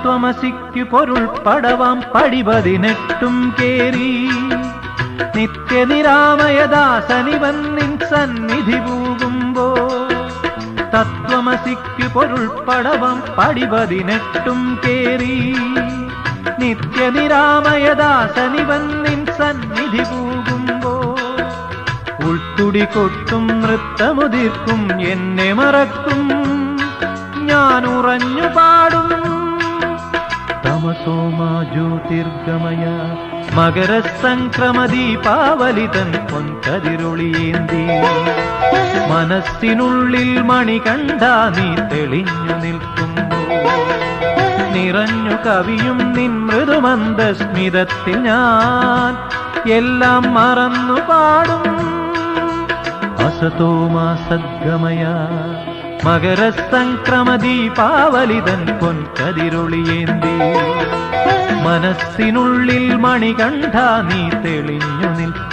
തത്വമസിക്കു പൊരുൾ പടവാം പടിപതിനെട്ടും കേറി നിത്യനിരാമയദാസനിവൻ നിൻ സന്നിധി പൂകുമ്പോ തത്വമസിക്കു പൊരുൾ പടവാം പടിപതിനെട്ടും കേറി നിത്യനിരാമയദാസനിവൻ നിൻ സന്നിധി പൂകുമ്പോ ഉൾത്തുടി കൊട്ടും നൃത്തമുതിർക്കും എന്നെ മറക്കും ഞാൻ ഉറഞ്ഞു പാടും തമസോമാ ജ്യോതിർഗമയ മകരസംക്രമദീപാവലിതൻ പൊൻകതിരൊളിയേന്തി മനസ്സിനുള്ളിൽ മണി കണ്ടാ നീ തെളിഞ്ഞു നിൽക്കുമ്പോ നിറഞ്ഞു കവിയും നിൻ മൃദുമന്ദസ്മിതത്തിൽ ഞാൻ എല്ലാം മറന്നു പാടും അസതോമാ സദ്ഗമയ മകരസംക്രമദീപാവലിതൻ പൊൻകതിരൊളിയേന്തി മനസ്സിനുള്ളിൽ മണി കണ്ടാ നീ തെളിഞ്ഞു നിൽക്കും